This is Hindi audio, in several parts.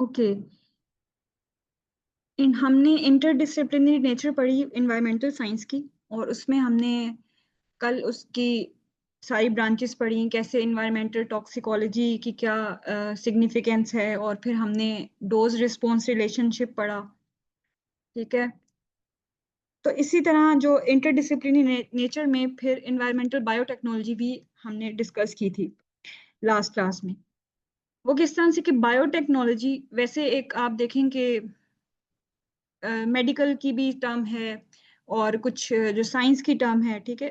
ओके, हमने इंटरडिसिप्लिनरी नेचर पढ़ी इन्वायरमेंटल साइंस की, और उसमें हमने कल उसकी सारी ब्रांचेस पढ़ी, कैसे इन्वायरमेंटल टॉक्सिकोलॉजी की क्या सिग्निफिकेंस है, और फिर हमने डोज रिस्पॉन्स रिलेशनशिप पढ़ा। ठीक है, तो इसी तरह जो इंटरडिसिप्लिनरी नेचर में फिर इन्वायरमेंटल बायोटेक्नोलॉजी भी हमने डिस्कस की थी लास्ट क्लास में। वो किस तरह से कि बायोटेक्नोलॉजी वैसे एक आप देखें कि मेडिकल की भी टर्म है और कुछ जो साइंस की टर्म है, ठीक है,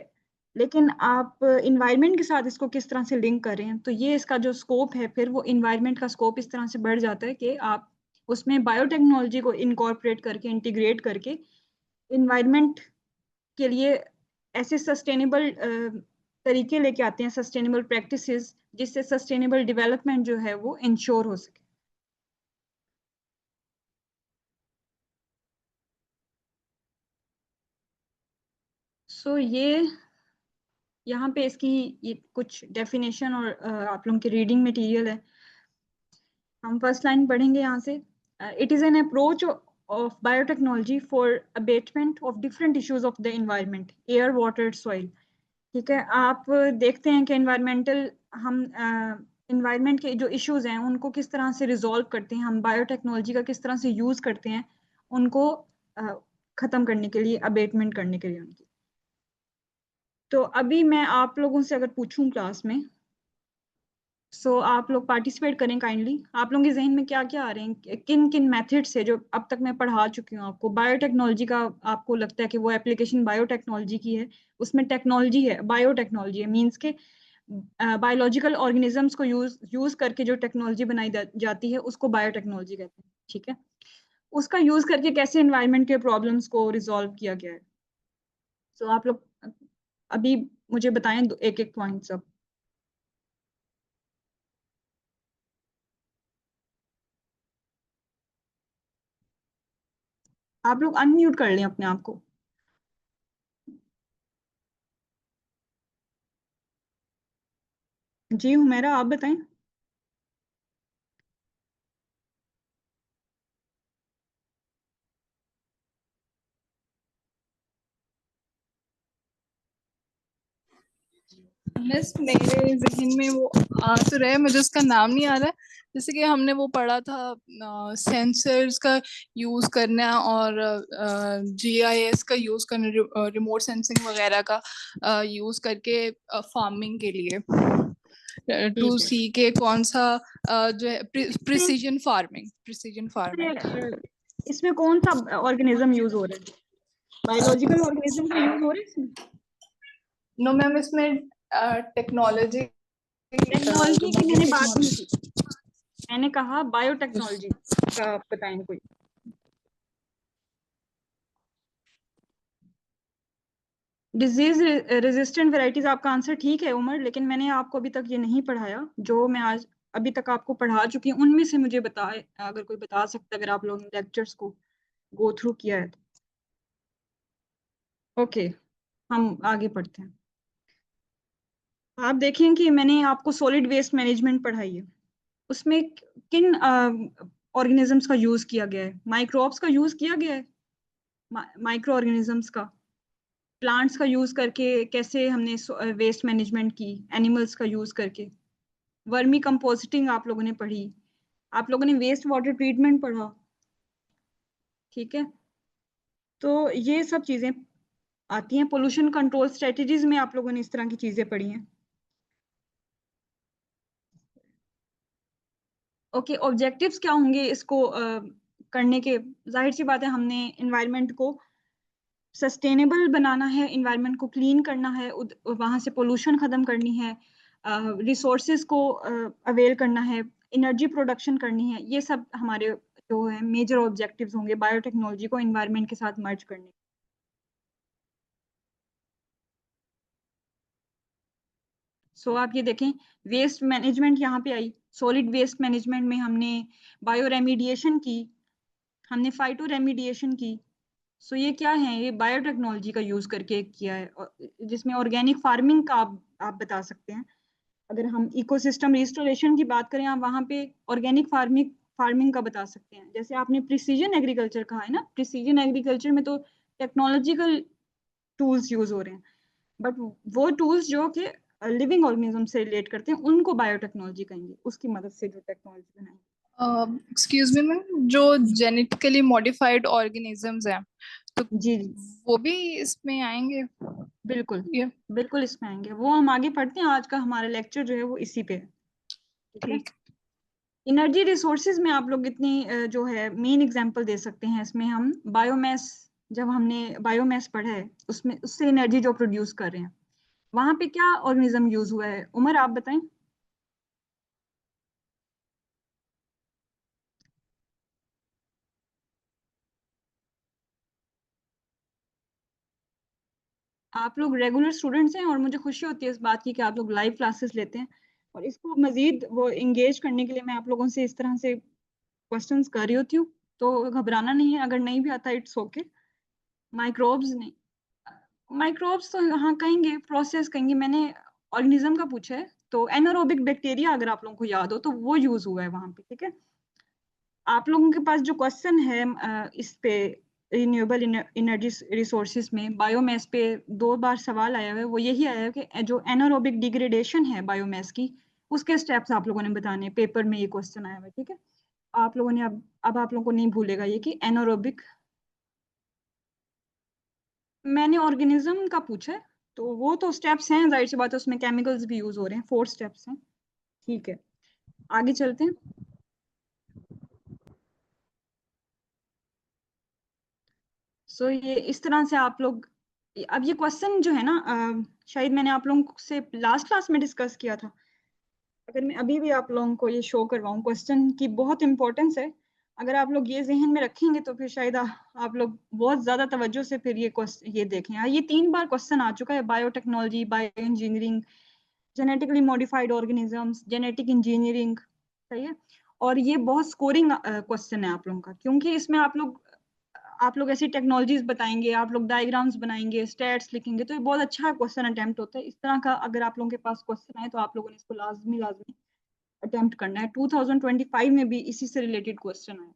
लेकिन आप इन्वायरमेंट के साथ इसको किस तरह से लिंक कर रहे हैं, तो ये इसका जो स्कोप है, फिर वो इन्वायरमेंट का स्कोप इस तरह से बढ़ जाता है कि आप उसमें बायोटेक्नोलॉजी को इनकॉर्पोरेट करके, इंटीग्रेट करके इन्वायरमेंट के लिए ऐसे सस्टेनेबल तरीके लेके आते हैं, सस्टेनेबल प्रैक्टिसेस, जिससे सस्टेनेबल डेवलपमेंट जो है वो इंश्योर हो सके। ये यहाँ पे इसकी ये कुछ डेफिनेशन और आप लोगों की रीडिंग मटेरियल है। हम फर्स्ट लाइन पढ़ेंगे यहाँ से। It is an approach of biotechnology for abatement of different issues of the environment, air, water, soil. ठीक है, आप देखते हैं कि एनवायरमेंटल हम एनवायरनमेंट के जो इश्यूज हैं उनको किस तरह से रिजॉल्व करते हैं, हम बायोटेक्नोलॉजी का किस तरह से यूज करते हैं उनको खत्म करने के लिए, अबेटमेंट करने के लिए उनकी। तो अभी मैं आप लोगों से अगर पूछूं क्लास में, आप लोग पार्टिसिपेट करें काइंडली। आप लोगों के जहन में क्या क्या आ रहे हैं, किन किन मेथड्स है जो अब तक मैं पढ़ा चुकी हूँ आपको, बायोटेक्नोलॉजी का आपको लगता है कि वो एप्लीकेशन बायोटेक्नोलॉजी की है, उसमें टेक्नोलॉजी है, बायोटेक्नोलॉजी है, मीन्स के बायोलॉजिकल ऑर्गेनिजम्स को यूज यूज करके जो टेक्नोलॉजी बनाई जाती है उसको बायोटेक्नोलॉजी कहते हैं। ठीक है, उसका यूज करके कैसे एनवायरनमेंट के प्रॉब्लम्स को रिजॉल्व किया गया है। आप लोग अभी मुझे बताएं एक एक पॉइंट सब। आप लोग अनम्यूट कर लें अपने आप को। जी हुमेरा, आप बताएं। बस मेरे जहन में वो आ तो रहा है, मुझे उसका नाम नहीं आ रहा है। जैसे कि हमने वो पढ़ा था सेंसर्स का यूज करना और जीआईएस का यूज करना, रिमोट सेंसिंग वगैरह का यूज करके फार्मिंग के लिए, टू ठीक है, सी के कौन सा जो है इसमें प्रिसीजन फार्मिंग, प्रिसीजन फार्मिंग। इसमें इसमें कौन सा ऑर्गेनिज्म यूज हो रहा है, बायोलॉजिकल ऑर्गेनिज्म का यूज हो रहा है इसमें? नो मैम, इसमें टेक्नोलॉजी, जो टेक्नोलॉजी की मैंने बात नहीं की, बायोटेक्नोलॉजी। मैंने कहा बायोटेक्नोलॉजी का बताएं कोई। डिजीज रेजिस्टेंट वैरायटीज, आपका आंसर ठीक है उमर, लेकिन मैंने आपको अभी तक ये नहीं पढ़ाया। जो मैं आज अभी तक आपको पढ़ा चुकी हूँ उनमें से मुझे बताए, अगर कोई बता सकता है, अगर आप लोगों ने लेक्चर्स को गो थ्रू किया है तो। ओके, हम आगे पढ़ते हैं। आप देखें कि मैंने आपको सॉलिड वेस्ट मैनेजमेंट पढ़ाई है, उसमें किन ऑर्गेनिजम्स का यूज किया गया है, माइक्रोब्स का यूज किया गया है, माइक्रो ऑर्गेनिजम्स का, प्लांट्स का यूज करके कैसे हमने वेस्ट मैनेजमेंट की, एनिमल्स का यूज करके, वर्मी कंपोस्टिंग आप लोगों ने पढ़ी, आप लोगों ने वेस्ट वाटर ट्रीटमेंट पढ़ा। ठीक है, तो ये सब चीजें आती हैं। पोल्यूशन कंट्रोल स्ट्रेटजीज में आप लोगों ने इस तरह की चीजें पढ़ी हैं। ओके, ऑब्जेक्टिव्स क्या होंगे इसको करने के? जाहिर सी बात है, हमने इन्वायरमेंट को सस्टेनेबल बनाना है, इन्वायरमेंट को क्लीन करना है, वहां से पोल्यूशन खत्म करनी है, रिसोर्सेज को अवेल करना है, एनर्जी प्रोडक्शन करनी है। ये सब हमारे जो है मेजर ऑब्जेक्टिव्स होंगे बायोटेक्नोलॉजी को इन्वायरमेंट के साथ मर्ज करने। आप ये देखें, वेस्ट मैनेजमेंट यहाँ पे आई। सॉलिड वेस्ट मैनेजमेंट में हमने बायो रेमिडिएशन की, हमने फाइटो रेमिडिएशन की। ये क्या है, ये बायोटेक्नोलॉजी का यूज करके किया है, जिसमें ऑर्गेनिक फार्मिंग का आप बता सकते हैं। अगर हम इकोसिस्टम रिस्टोरेशन की बात करें, आप वहाँ पे ऑर्गेनिक फार्मिंग फार्मिंग का बता सकते हैं। जैसे आपने प्रिसीजन एग्रीकल्चर कहा है ना, प्रिसीजन एग्रीकल्चर में तो टेक्नोलॉजिकल टूल्स यूज हो रहे हैं, बट वो टूल्स जो कि लिविंग ऑर्गेनिज्म से रिलेट करते हैं उनको बायोटेक्नोलॉजी कहेंगे, उसकी मदद से जो टेक्नोलॉजी बनाएंगे। एक्सक्यूज मी मैम, जो जेनेटिकली मॉडिफाइड ऑर्गेनिजम्स हैं तो जी जी वो भी इसमें आएंगे? बिल्कुल, ये बिल्कुल इसमें आएंगे, वो हम आगे पढ़ते हैं। आज का हमारा लेक्चर जो है वो इसी पे है, ठीक है। ठीक। एनर्जी रिसोर्सेज में आप लोग इतनी जो है मेन एग्जांपल दे सकते हैं इसमें हम बायोमास। जब हमने बायोमास पढ़ा है उसमें उससे एनर्जी जो प्रोड्यूस कर रहे हैं, वहां पे क्या ऑर्गेनिज्म यूज हुआ है, उमर आप बताएं। आप लोग रेगुलर स्टूडेंट्स हैं और मुझे खुशी होती है इस बात की कि आप लोग लाइव क्लासेस लेते हैं, और इसको मजीद वो इंगेज करने के लिए मैं आप लोगों से इस तरह से क्वेश्चंस कर रही होती हूँ। तो घबराना नहीं है, अगर नहीं भी आता इट्स ओके। माइक्रोब्स नहीं, माइक्रोब्स तो हाँ कहेंगे, प्रोसेस कहेंगे। मैंने ऑर्गेनिज्म का पूछा है, तो एनारोबिक बैक्टीरिया अगर आप लोगों को याद हो तो वो यूज हुआ है वहां पे, ठीक है। आप लोगों के पास जो क्वेश्चन है इस पे रिन्यूएबल एनर्जी रिसोर्सेज में बायोमास पे 2 बार सवाल आया हुआ है, वो यही आया है कि जो एनारोबिक डिग्रेडेशन है बायोमास की, उसके स्टेप्स आप लोगों ने बताने हैं। पेपर में ये क्वेश्चन आया हुआ है, ठीक है। आप लोगों ने अब आप लोगों को नहीं भूलेगा ये कि एनारोबिक, मैंने ऑर्गेनिज्म का पूछा है, तो वो तो स्टेप्स हैं, जाहिर सी बात है उसमें केमिकल्स भी यूज हो रहे हैं, 4 स्टेप्स हैं, ठीक है। आगे चलते हैं। सो ये इस तरह से आप लोग, अब ये क्वेश्चन जो है ना शायद मैंने आप लोगों से लास्ट क्लास में डिस्कस किया था। अगर मैं अभी भी आप लोगों को ये शो करवाऊं, क्वेश्चन की बहुत इंपॉर्टेंस है। अगर आप लोग ये जहन में रखेंगे तो फिर शायद आप लोग बहुत ज्यादा तवज्जो से फिर ये क्वेश्चन ये देखें। ये 3 बार क्वेश्चन आ चुका है, biotechnology, bio engineering, genetically modified organisms, genetic engineering, सही है। और ये बहुत स्कोरिंग क्वेश्चन है आप लोगों का, क्योंकि इसमें आप लोग ऐसी टेक्नोलॉजीज बताएंगे, आप लोग डायग्राम्स बनाएंगे, स्टैट्स लिखेंगे, तो ये बहुत अच्छा क्वेश्चन अटेम्प्ट होता है। इस तरह का अगर आप लोगों के पास क्वेश्चन आए तो आप लोगों ने इसको लाजमी लाजमी अटेम्प्ट करना है। 2025 में भी इसी से रिलेटेड क्वेश्चन आया,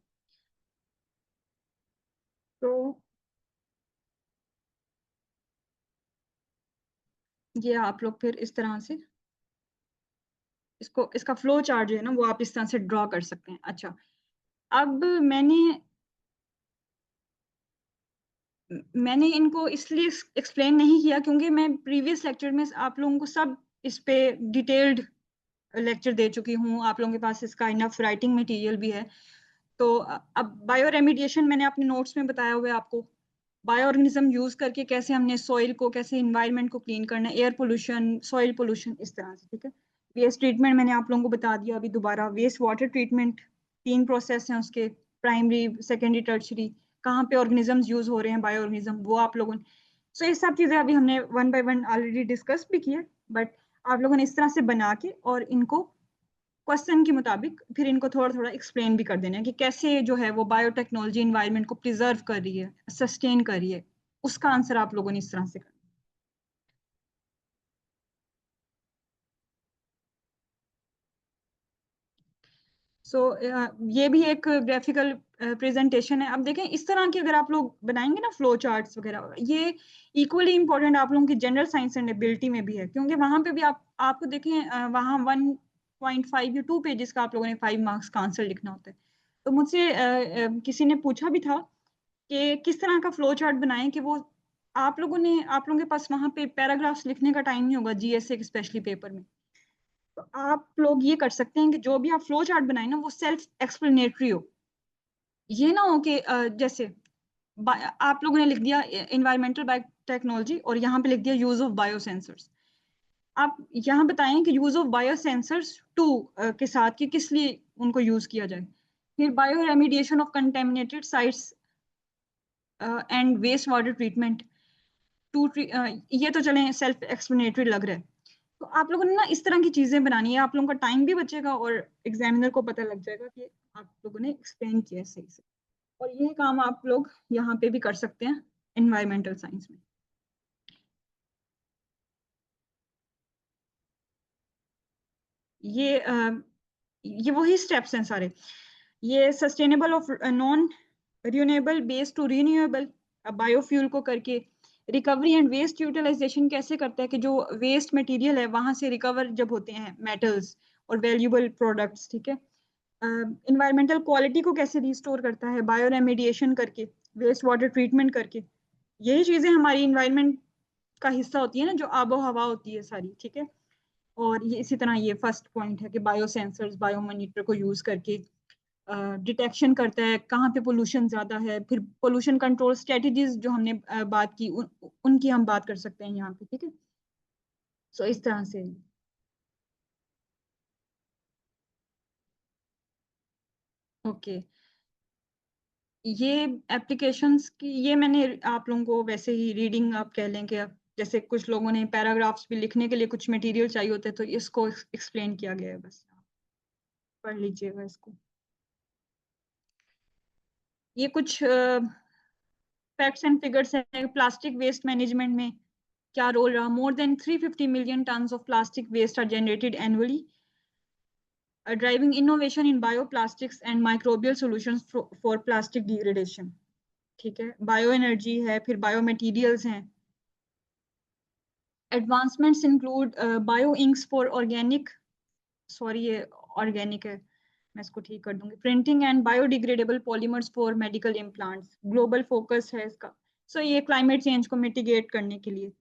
तो ये आप लोग फिर इस तरह से इसको, इसका फ्लो चार्ट जो है ना वो आप इस तरह से ड्रॉ कर सकते हैं। अच्छा, अब मैंने इनको इसलिए एक्सप्लेन नहीं किया क्योंकि मैं प्रीवियस लेक्चर में आप लोगों को सब इस पे डिटेल्ड लेक्चर दे चुकी हूँ। आप लोगों के पास इसका इनफ राइटिंग मटेरियल भी है। तो अब बायो रेमिडिएशन मैंने अपने नोट्स में बताया हुआ है आपको, बायो ऑर्गेनिज्म यूज करके कैसे हमने सॉइल को, कैसे इन्वायरमेंट को क्लीन करना है, एयर पोल्यूशन, सॉइल पोल्यूशन, इस तरह से, ठीक है। वेस्ट ट्रीटमेंट मैंने आप लोगों को बता दिया अभी दोबारा। वेस्ट वाटर ट्रीटमेंट, 3 प्रोसेस हैं उसके, प्राइमरी, सेकेंडरी, टर्शरी। कहाँ पे ऑर्गेनिजम्स यूज हो रहे हैं बायो ऑर्गेनिज्म, वो आप लोगों ने, सो ये सब चीजें अभी हमने 1 बाय 1 ऑलरेडी डिस्कस भी किया, बट आप लोगों ने इस तरह से बना के और इनको क्वेश्चन के मुताबिक फिर इनको थोड़ा थोड़ा एक्सप्लेन भी कर देना है कि कैसे जो है वो बायोटेक्नोलॉजी इन्वायरमेंट को प्रिजर्व कर रही है, सस्टेन कर रही है। उसका आंसर आप लोगों ने इस तरह से करना। सो ये भी एक ग्राफिकल प्रेजेंटेशन है। अब देखें इस तरह की अगर आप लोग बनाएंगे ना फ्लो चार्ट्स वगैरह, ये इक्वली इंपॉर्टेंट आप लोगों की जनरल साइंस एंड एबिलिटी में भी है, क्योंकि वहां पे भी आपको देखें वहाँ 1.5 या 2 पेजेस का आप लोगों ने 5 मार्क्स का आंसर लिखना होता है। तो मुझसे किसी ने पूछा भी था कि किस तरह का फ्लो चार्ट बनाएं कि वो आप लोगों के पास वहां पे पैराग्राफ्स लिखने का टाइम नहीं होगा जीएसए के स्पेशली पेपर में। तो आप लोग ये कर सकते हैं कि जो भी आप फ्लो चार्ट बनाए ना वो सेल्फ एक्सप्लेनेटरी हो। ये ना हो कि जैसे आप लोगों ने लिख दिया इन्वायरमेंटल बायोटेक्नोलॉजी और यहाँ पे लिख दिया यूज ऑफ बायोसेंसर्स। आप यहाँ बताएं कि यूज ऑफ बायोसेंसर्स टू के साथ कि किस लिए उनको यूज किया जाए। फिर bio remediation of contaminated sites and waste water treatment too, ये तो चले सेल्फ एक्सप्लेनेटरी लग रहा है। तो आप लोगों ने ना इस तरह की चीजें बनानी है, आप लोगों का टाइम भी बचेगा और एग्जामिनर को पता लग जाएगा कि आप लोगों ने एक्सप्लेन किया है सही से। और ये काम आप लोग यहाँ पे भी कर सकते हैं एनवायरमेंटल साइंस में। ये ये वही स्टेप्स हैं सारे। ये sustainable of non renewable based to renewable biofuel को करके रिकवरी एंड वेस्ट यूटिलाइजेशन कैसे करता है कि जो वेस्ट मटेरियल है वहां से रिकवर जब होते हैं मेटल्स और वैल्यूएबल प्रोडक्ट्स, ठीक है। इन्वायरमेंटल क्वालिटी को कैसे रिस्टोर करता है बायो रेमेडिएशन करके, वेस्ट वाटर ट्रीटमेंट करके। यही चीजें हमारी इन्वायरमेंट का हिस्सा होती है ना, जो आबो हवा होती है सारी, ठीक है। और ये इसी तरह ये फर्स्ट पॉइंट है कि बायो सेंसर्स बायो मॉनिटर को यूज करके डिटेक्शन करता है कहाँ पे पोल्यूशन ज्यादा है, फिर पोल्यूशन कंट्रोल स्ट्रेटजीज जो हमने बात की उनकी हम बात कर सकते हैं यहाँ पे, ठीक है। सो इस तरह से ओके। ये एप्लीकेशंस की ये मैंने आप लोगों को वैसे ही रीडिंग आप कह लें कि जैसे कुछ लोगों ने पैराग्राफ्स भी लिखने के लिए कुछ मटेरियल चाहिए होते हैं तो इसको एक्सप्लेन किया गया है, बस पढ़ लीजिएगा इसको। ये कुछ फैक्ट्स एंड फिगर्स है प्लास्टिक वेस्ट मैनेजमेंट में क्या रोल रहा। More than 350 million tonnes of plastic waste are generated annually, driving innovation in bioplastics and microbial solutions for plastic degradation, ठीक है। बायो एनर्जी है, फिर बायो मटेरियल्स हैं। Advancements include bio inks for organic, sorry ये ऑर्गेनिक है, मैं इसको ठीक कर दूंगी, printing and biodegradable polymers for medical implants. Global focus है इसका। सो ये क्लाइमेट चेंज को मिटिगेट करने के लिए।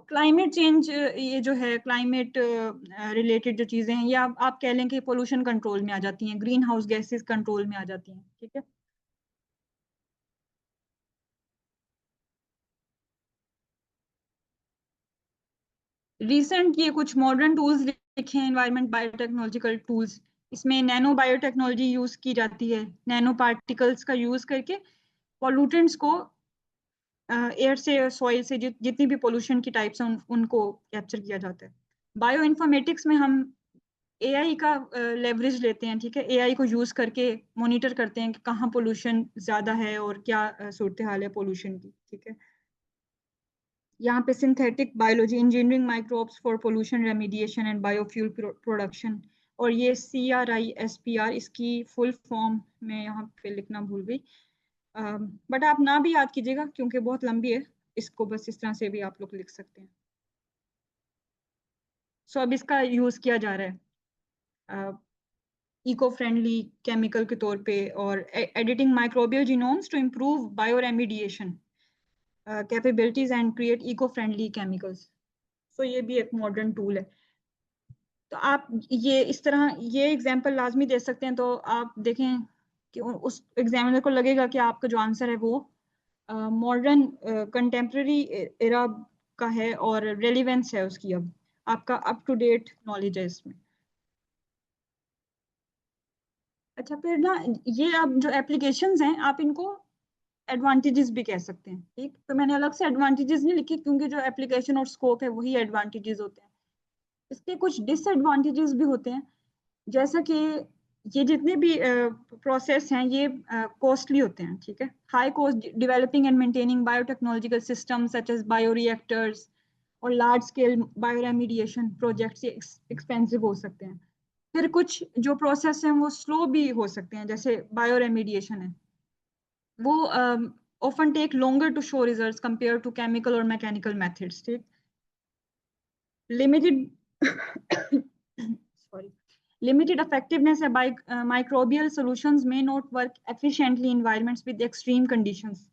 क्लाइमेट चेंज ये जो है क्लाइमेट रिलेटेड जो चीजें हैं ये आप कह लें कि पोल्यूशन कंट्रोल में आ जाती हैं, ग्रीन हाउस गैसेस कंट्रोल में आ जाती हैं, ठीक है। रिसेंट ये कुछ मॉडर्न टूल्स लिखे हैं, एनवायरमेंट बायोटेक्नोलॉजिकल टूल्स। इसमें नैनो बायोटेक्नोलॉजी यूज की जाती है, नैनो पार्टिकल्स का यूज करके पॉल्यूटेंट्स को एयर से सॉइल से जितनी भी पोल्यूशन की टाइप्स हैं उनको कैप्चर किया जाता है। बायो इन्फॉर्मेटिक्स में हम एआई का लेवरेज लेते हैं, ठीक है। एआई को यूज करके मॉनिटर करते हैं कि कहाँ पोल्यूशन ज्यादा है और क्या सूरत हाल है पोल्यूशन की, ठीक है। यहाँ पे synthetic biology engineering microbes for pollution remediation and biofuel production. और ये CRISPR इसकी फुल फॉर्म में यहाँ पे लिखना भूल गई, बट आप ना भी याद कीजिएगा क्योंकि बहुत लंबी है, इसको बस इस तरह से भी आप लोग लिख सकते हैं। सो अब इसका यूज किया जा रहा है इको फ्रेंडली केमिकल के तौर पे, और editing microbial genomes to improve bioremediation capabilities and create eco friendly chemicals. So ये भी एक मॉडर्न टूल है। तो आप ये इस तरह ये एग्जाम्पल लाजमी दे सकते हैं, तो आप देखें कि उस एग्जामिनर को लगेगा कि आपका जो आंसर है वो मॉडर्न कंटेम्प्रेरी एरा का है और रेलिवेंस है उसकी, अब आपका अप टू डेट नॉलेज है इसमें। अच्छा फिर ना ये अब जो एप्लीकेशंस हैं आप इनको एडवांटेजेस भी कह सकते हैं, ठीक। तो मैंने अलग से एडवांटेजेस नहीं लिखे क्योंकि जो एप्लीकेशन और स्कोप है वही एडवांटेजेस होते हैं। इसके कुछ डिसएडवांटेजेस भी होते हैं, जैसा कि ये जितने भी प्रोसेस हैं ये कॉस्टली होते हैं, ठीक है। High cost developing and maintaining biotechnological system such as bioreactors और large scale bioremediation projects expensive हो सकते हैं। फिर कुछ जो प्रोसेस हैं वो स्लो भी हो सकते हैं, जैसे बायोरेमिडिएशन है वो often take longer to show results compared to chemical or mechanical methods, ठीक। limited sorry limited effectiveness है by microbial solutions may not work efficiently in environments with extreme conditions,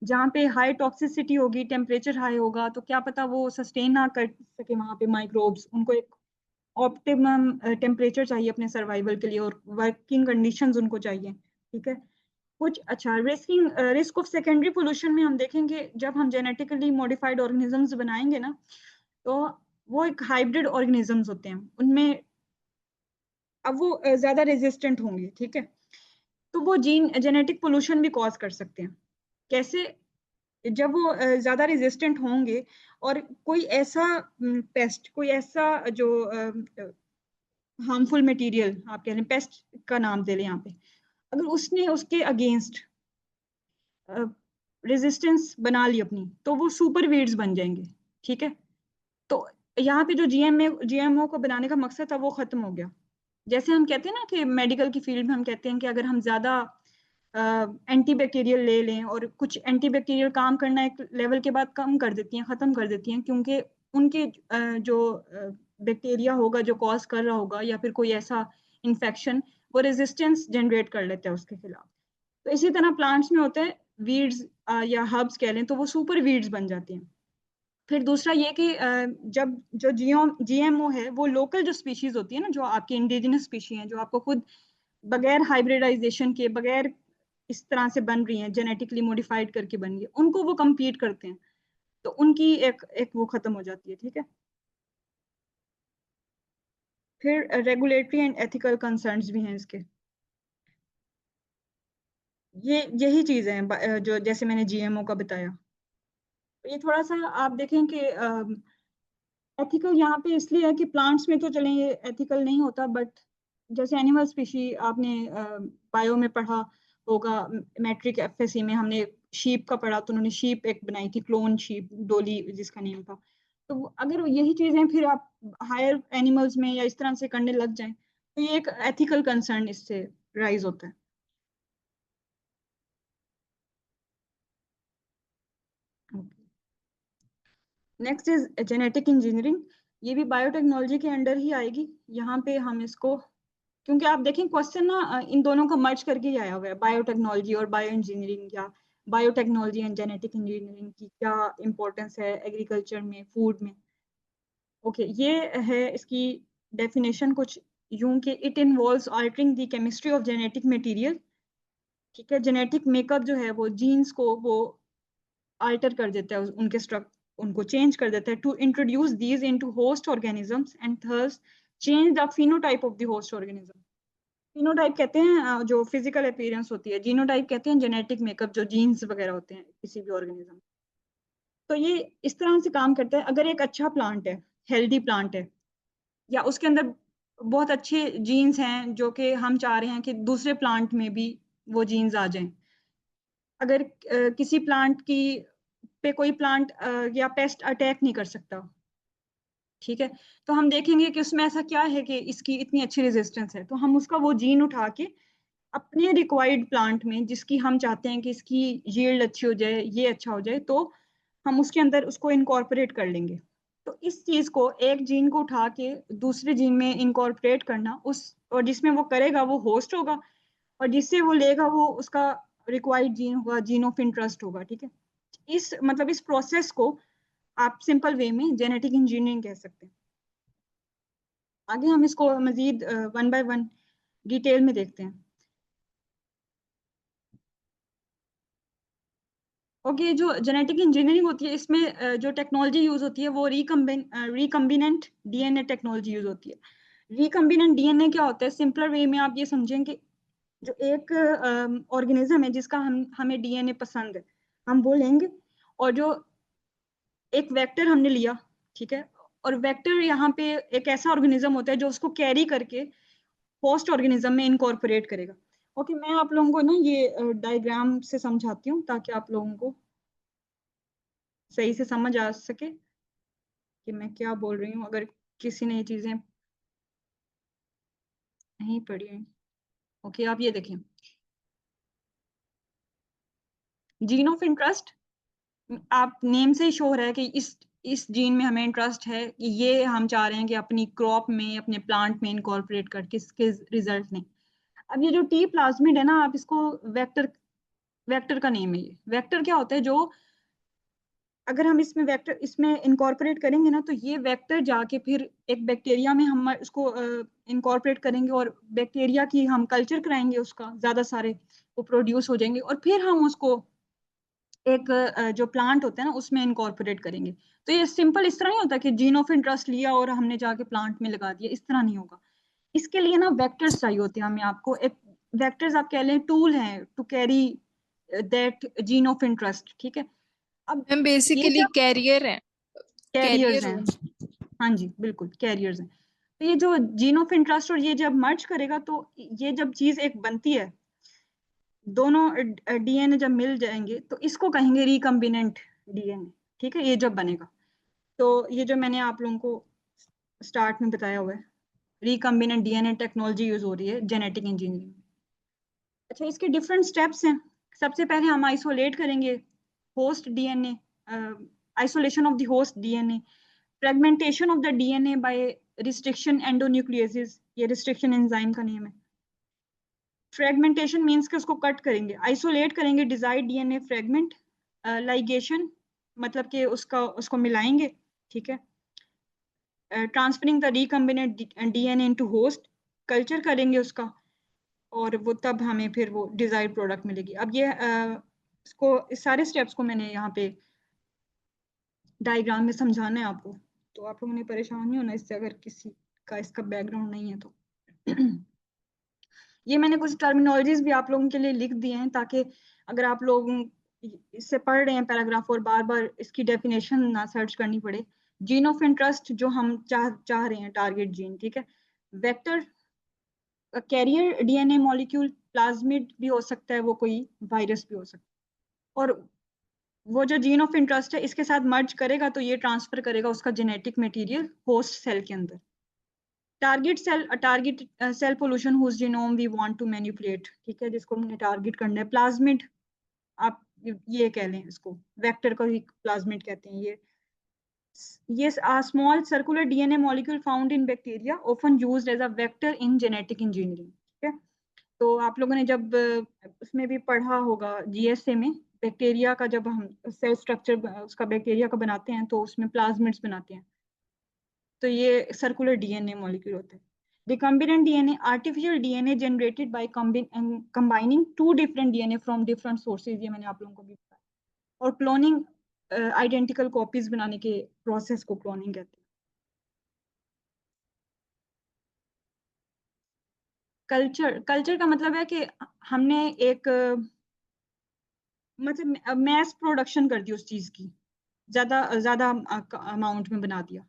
जहाँ पे हाई टॉक्सिसिटी होगी, टेम्परेचर हाई होगा, तो क्या पता वो सस्टेन ना कर सके वहां पे माइक्रोब्स, उनको एक ऑप्टिमम टेम्परेचर चाहिए अपने सर्वाइवल के लिए और वर्किंग कंडीशंस उनको चाहिए, ठीक है। कुछ अच्छा रिस्क ऑफ सेकेंडरी पोल्यूशन में हम देखेंगे जब हम जेनेटिकली मॉडिफाइड ऑर्गेनिजम्स बनाएंगे ना, तो वो एक हाइब्रिड ऑर्गेनिजम्स होते हैं उनमें, अब वो ज्यादा रेजिस्टेंट होंगे, ठीक है। तो वो जीन जेनेटिक पोल्यूशन भी कॉज कर सकते हैं। कैसे? जब वो ज्यादा रेजिस्टेंट होंगे और कोई ऐसा पेस्ट, कोई ऐसा जो हार्मफुल मटेरियल, आप कह रहे हैं पेस्ट का नाम दे लें यहाँ पे, अगर उसने उसके अगेंस्ट रेजिस्टेंस बना ली अपनी, तो वो सुपर वीड्स बन जाएंगे, ठीक है। तो यहाँ पे जो जीएमओ को बनाने का मकसद था वो खत्म हो गया। जैसे हम कहते हैं ना कि मेडिकल की फील्ड में हम कहते हैं कि अगर हम ज्यादा एंटीबैक्टीरियल ले लें, और कुछ एंटीबैक्टीरियल काम करना एक लेवल के बाद कम कर देती हैं, खत्म कर देती हैं, क्योंकि उनके जो बैक्टीरिया होगा जो कॉज कर रहा होगा, या फिर कोई ऐसा इन्फेक्शन, वो रेजिस्टेंस जनरेट कर लेता है उसके खिलाफ। तो इसी तरह प्लांट्स में होते हैं वीड्स या हर्ब्स कह लें, तो वो सुपर वीड्स बन जाती हैं। फिर दूसरा ये कि जब जो जीएमओ है वो लोकल जो स्पीशीज होती है ना, जो आपकी इंडिजिनस स्पीशी हैं, जो आपको खुद बगैर हाइब्रिडाइजेशन के, बगैर इस तरह से बन रही हैं, जेनेटिकली मॉडिफाइड करके बन रही है, उनको वो compete करते हैं, तो उनकी एक एक वो खत्म हो जाती है। ठीक है। फिर रेगुलेटरी एंड एथिकल कंसर्न्स भी हैं इसके। ये यही चीजें हैं जो जैसे मैंने जीएमओ का बताया। तो ये थोड़ा सा आप देखें कि एथिकल यहाँ पे इसलिए है कि प्लांट्स में तो चलें ये एथिकल नहीं होता, बट जैसे एनिमल स्पीशी आपने बायो में पढ़ा होगा, मैट्रिक एफएससी में हमने शीप का पढ़ा, तो उन्होंने शीप एक बनाई थी, क्लोन शीप, डोली जिसका नेम था। तो अगर यही चीजें फिर आप हायर एनिमल्स में या इस तरह से करने लग जाएं, तो ये एक एथिकल कंसर्न इससे राइज होता है। Next is genetic engineering. ये भी बायोटेक्नोलॉजी के अंडर ही आएगी। यहाँ पे हम इसको, क्योंकि आप देखें क्वेश्चन ना इन दोनों को मर्ज करके ही आया हुआ है, बायोटेक्नोलॉजी और बायो इंजीनियरिंग, या बायोटेक्नोलॉजी एंड जेनेटिक इंजीनियरिंग की क्या इंपॉर्टेंस है एग्रीकल्चर में, फूड में। ओके, ये है इसकी डेफिनेशन कुछ यूं कि it involves altering the chemistry of genetic material. ठीक है, जेनेटिक मेकअप जो है वो जीन्स को वो अल्टर कर देता है, उनके स्ट्रक्चर उनको चेंज कर देता है, to introduce these into host organisms and thus change the phenotype of the host organism. Phenotype कहते हैं जो फिजिकल अपीयरेंस होती है, जीनोटाइप कहते हैं जेनेटिक मेकअप, जो जीन्स वगैरह होते हैं किसी भी ऑर्गेनिज्म। तो ये इस तरह से काम करता है। अगर एक अच्छा प्लांट है, हेल्दी प्लांट है, या उसके अंदर बहुत अच्छे जीन्स हैं जो कि हम चाह रहे हैं कि दूसरे प्लांट में भी वो जीन्स आ जाएं। अगर किसी प्लांट की पे कोई प्लांट या पेस्ट अटैक नहीं कर सकता, ठीक है, तो हम देखेंगे कि उसमें ऐसा क्या है कि इसकी इतनी अच्छी रेजिस्टेंस है, तो हम उसका वो जीन उठा के अपने रिक्वायर्ड प्लांट में, जिसकी हम चाहते हैं कि इसकी यील्ड अच्छी हो जाए, ये अच्छा हो जाए, तो हम उसके अंदर उसको इनकॉर्पोरेट कर लेंगे। तो इस चीज को, एक जीन को उठा के दूसरे जीन में इनकॉर्पोरेट करना, उस और जिसमें वो करेगा वो होस्ट होगा, और जिससे वो लेगा वो उसका रिक्वायर्ड जीन होगा, जीन ऑफ इंटरेस्ट होगा। ठीक है, इस मतलब इस प्रोसेस को आप सिंपल वे में जेनेटिक इंजीनियरिंग कह सकते हैं। आगे हम इसको मजीद वन बाय वन डिटेल में देखते हैं। ओके, जो जेनेटिक इंजीनियरिंग होती है, इसमें जो टेक्नोलॉजी यूज होती है वो रिकम्बिनेंट डीएनए टेक्नोलॉजी यूज होती है। रिकम्बिनेंट डीएनए क्या होता है, सिंपलर वे में आप ये समझें कि जो एक ऑर्गेनिज्म है जिसका हमें डीएनए पसंद है, हम वो लेंगे, और जो एक वेक्टर हमने लिया, ठीक है, और वेक्टर यहाँ पे एक ऐसा ऑर्गेनिज्म होता है जो उसको कैरी करके होस्ट ऑर्गेनिज्म में इनकॉर्पोरेट करेगा। ओके, मैं आप लोगों को ना ये डायग्राम से समझाती हूँ ताकि आप लोगों को सही से समझ आ सके कि मैं क्या बोल रही हूँ, अगर किसी ने ये चीजें नहीं पढ़ी हैं। ओके, आप ये देखें, जीन ऑफ इंटरेस्ट, आप नेम से ही शो हो रहा है कि इस जीन में हमें इंटरेस्ट है, कि ये हम चाह रहे हैं कि अपनी क्रॉप में, अपने प्लांट में इनकॉर्पोरेट करके इसके रिजल्ट लें। अब ये जो टी प्लाज्मिड है ना, आप इसको वेक्टर, वेक्टर का नेम है। ये वेक्टर क्या होता है, जो अगर हम इसमें वेक्टर इसमें इनकॉर्पोरेट करेंगे ना, तो ये वेक्टर जाके फिर एक बैक्टीरिया में हम उसको इनकॉर्पोरेट करेंगे, और बैक्टीरिया की हम कल्चर कराएंगे, उसका ज्यादा सारे वो प्रोड्यूस हो जाएंगे, और फिर हम उसको एक जो प्लांट होता है ना उसमें इनकॉर्पोरेट करेंगे। तो ये सिंपल इस तरह नहीं होता कि जीन ऑफ इंटरेस्ट लिया और हमने जाके प्लांट में लगा दिया, इस तरह नहीं होगा। इसके लिए ना वेक्टर्स चाहिए होते हैं हमें, आपको एक वेक्टर्स आप कह लें टूल हैं to carry that gene of interest. ठीक है, अब हम ये बेसिकली जब कैरियर हैं, कैरियर्स कैरियर हैं, हूँ। हाँ जी बिल्कुल कैरियर्स हैं। तो ये जो जीन ऑफ इंटरेस्ट और ये जब मर्ज करेगा, तो ये जब चीज एक बनती है, दोनों डीएनए जब मिल जाएंगे, तो इसको कहेंगे रिकम्बिनेंट डीएनए। ठीक है, ये जब बनेगा, तो ये जो मैंने आप लोगों को स्टार्ट में बताया हुआ है, रिकम्बिनेंट डीएनए टेक्नोलॉजी यूज हो रही है जेनेटिक इंजीनियरिंग। अच्छा, इसके डिफरेंट स्टेप्स हैं। सबसे पहले हम आइसोलेट करेंगे host DNA, isolation of the host DNA, fragmentation of the DNA by restriction endonucleases, ये रिस्ट्रिक्शन एंजाइम का नेम है। फ्रेगमेंटेशन मींस कि उसको कट करेंगे, आइसोलेट करेंगे डिजायर्ड डीएनए फ्रेगमेंट, लाइगेशन मतलब कि उसको मिलाएंगे, ठीक है। Transferring the recombinant DNA into host, culture करेंगे उसका, और वो तब हमें फिर वो डिजायर्ड प्रोडक्ट मिलेगी। अब ये इसको, इस सारे स्टेप्स को मैंने यहाँ पे डायग्राम में समझाना है आपको, तो आप लोगों ने परेशान नहीं होना इससे अगर किसी का इसका बैकग्राउंड नहीं है तो। ये मैंने कुछ टर्मिनोलॉजीज भी आप लोगों के लिए लिख दिए हैं ताकि अगर आप लोग इससे पढ़ रहे हैं पैराग्राफ और बार बार इसकी डेफिनेशन ना सर्च करनी पड़े। जीन ऑफ इंटरेस्ट जो हम चाह रहे हैं, टारगेट जीन, ठीक है। Vector, carrier DNA molecule, plasmid भी हो सकता है, वो कोई वायरस भी हो सकता है। और वो जो जीन ऑफ इंटरेस्ट है इसके साथ मर्ज करेगा तो ये ट्रांसफर करेगा उसका जेनेटिक मटेरियल होस्ट सेल के अंदर। Target cell pollution whose genome we want to manipulate, ठीक है, जिसको हमने टारगेट करना है। प्लाज्मिड, आप ये कह लें इसको, वेक्टर को ही प्लाज्मिड कहते हैं। ये small circular DNA molecule found in bacteria often used as a vector in genetic engineering, ठीक है। तो आप लोगों ने जब उसमें भी पढ़ा होगा जीएसए में, बैक्टीरिया का जब हम सेल स्ट्रक्चर उसका बैक्टीरिया का बनाते हैं तो उसमें प्लाज्मिड्स बनाते हैं, तो ये सर्कुलर डीएनए मॉलिक्यूल होता है। Recombinant DNA, artificial DNA generated by combining two different DNA from different sources, ये मैंने आप लोगों को भी बताया। और क्लोनिंग, आइडेंटिकल कॉपीज बनाने के प्रोसेस को क्लोनिंग कहते हैं। कल्चर, कल्चर का मतलब है कि हमने एक मतलब मैस प्रोडक्शन कर दी उस चीज की, ज्यादा ज्यादा अमाउंट में बना दिया।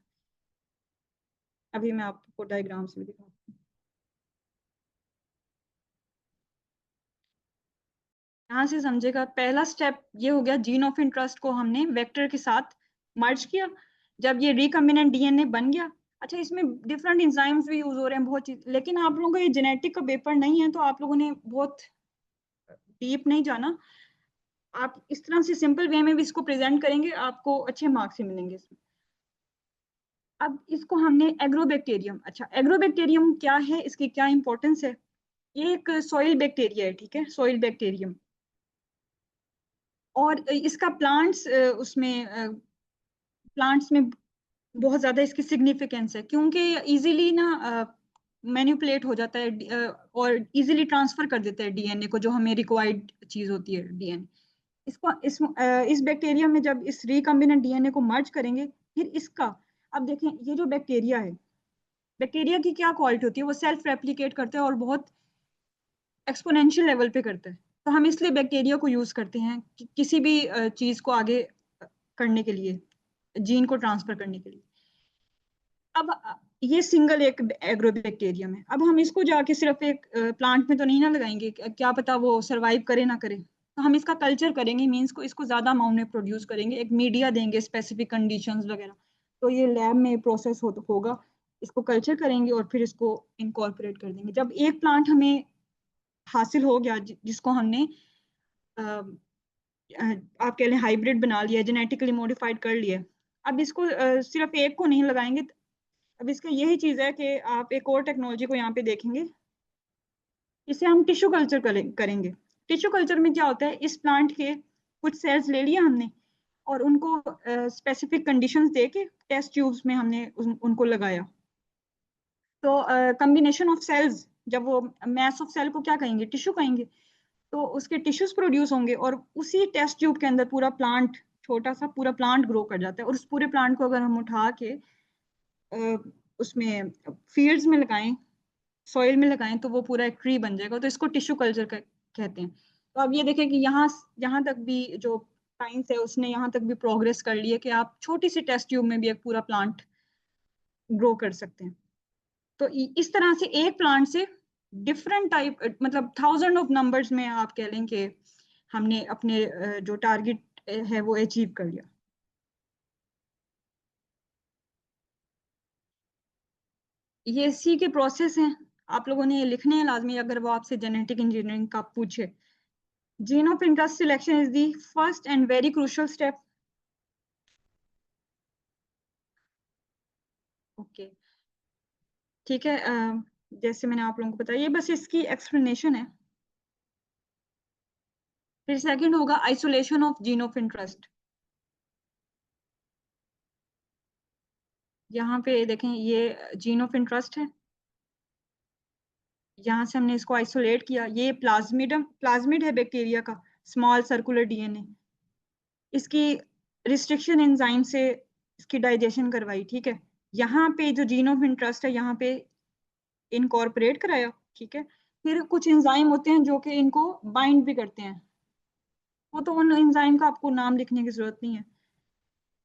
अभी मैं आपको डायग्राम से भी दिखाऊँ। यहाँ से समझेगा, पहला स्टेप ये हो गया, जीन ऑफ इंटरेस्ट को हमने वेक्टर के साथ मर्ज किया, जब ये रिकम्बिनेंट डीएनए बन गया। अच्छा, इसमें डिफरेंट एंजाइम्स भी यूज हो रहे हैं बहुत चीज, लेकिन आप लोगों को ये जेनेटिक का पेपर नहीं है तो आप लोगों ने बहुत डीप नहीं जाना। आप इस तरह से सिंपल वे में भी इसको प्रेजेंट करेंगे, आपको अच्छे मार्क्स ही मिलेंगे इसमें। अब इसको हमने एग्रोबैक्टीरियम, अच्छा एग्रोबैक्टीरियम क्या है, इसकी क्या इंपॉर्टेंस है। ये एक सॉइल बैक्टीरिया है, ठीक है, सॉइल बैक्टीरियम। और इसका उसमें प्लांट्स में बहुत ज्यादा इसकी सिग्निफिकेंस है, क्योंकि इजीली ना मैनिपुलेट हो जाता है, और इजीली ट्रांसफर कर देता है डीएनए को, जो हमें रिक्वायर्ड चीज होती है डीएनए। इसको इस बैक्टीरिया में जब इस रिकम्बिनेंट डीएनए को मर्ज करेंगे, फिर इसका, अब देखें ये जो बैक्टीरिया है, बैक्टीरिया की क्या क्वालिटी होती है, वो सेल्फ रेप्लिकेट करते हैं और बहुत एक्सपोनेंशियल लेवल पे करते हैं। तो हम इसलिए बैक्टीरिया को यूज करते हैं किसी भी चीज को आगे करने के लिए, जीन को ट्रांसफर करने के लिए। अब ये सिंगल एक एग्रोबैक्टीरियम है। अब हम इसको जाके सिर्फ एक प्लांट में तो नहीं ना लगाएंगे, क्या पता वो सरवाइव करे ना करे, तो हम इसका कल्चर करेंगे, मीन्स को इसको ज्यादा अमाउंट में प्रोड्यूस करेंगे, एक मीडिया देंगे स्पेसिफिक कंडीशंस वगैरह। तो ये लैब में प्रोसेस होगा, इसको कल्चर करेंगे और फिर इसको इनकॉर्पोरेट कर देंगे। जब एक प्लांट हमें हासिल हो गया, जिसको हमने आप कह लें हाइब्रिड बना लिया, जेनेटिकली मॉडिफाइड कर लिया, अब इसको सिर्फ एक को नहीं लगाएंगे। अब इसका यही चीज है कि आप एक और टेक्नोलॉजी को यहाँ पे देखेंगे, इसे हम टिश्यू कल्चर करेंगे। टिश्यू कल्चर में क्या होता है, इस प्लांट के कुछ सेल्स ले लिया हमने और उनको स्पेसिफिक कंडीशंस दे के टेस्ट ट्यूब्स में हमने उनको लगाया। तो कॉम्बिनेशन ऑफ सेल्स, जब वो मैस ऑफ सेल को क्या कहेंगे, टिश्यू कहेंगे, तो उसके टिश्यूज प्रोड्यूस होंगे और उसी टेस्ट ट्यूब के अंदर पूरा प्लांट, छोटा सा पूरा प्लांट ग्रो कर जाता है। और उस पूरे प्लांट को अगर हम उठा के उसमें फील्ड्स में लगाएं, सॉइल में लगाएं, तो वो पूरा एक ट्री बन जाएगा। तो इसको टिश्यू कल्चर कहते हैं। तो अब ये देखें कि यहाँ यहाँ तक भी जो साइंस है उसने यहाँ तक भी प्रोग्रेस कर ली है कि आप छोटी सी टेस्ट ट्यूब में भी एक पूरा प्लांट ग्रो कर सकते हैं। तो इस तरह से एक प्लांट से डिफरेंट टाइप, मतलब थाउजेंड ऑफ नंबर्स में आप कह लें कि हमने अपने जो टारगेट है वो अचीव कर लिया। ये सी के प्रोसेस हैं, आप लोगों ने ये लिखने हैं लाजमी अगर वो आपसे जेनेटिक इंजीनियरिंग का पूछे। Gene of interest selection is the first and very crucial step. Okay, ठीक है। जैसे मैंने आप लोगों को बताया, ये बस इसकी एक्सप्लेनेशन है। फिर सेकंड होगा isolation of gene of interest. यहाँ पे देखें, ये जीन ऑफ इंटरेस्ट है, यहाँ से हमने इसको आइसोलेट किया। ये प्लाज्मिड है बैक्टीरिया का, स्मॉल सर्कुलर डीएनए। इसकी रिस्ट्रिक्शन एंजाइम से इसकी डाइजेशन करवाई, ठीक है। यहाँ पे जो जीन ऑफ इंटरेस्ट है यहाँ पे इनकॉर्पोरेट कराया, ठीक है। फिर कुछ एंजाइम होते हैं जो कि इनको बाइंड भी करते हैं, वो तो उन एंजाइम का आपको नाम लिखने की जरूरत नहीं है।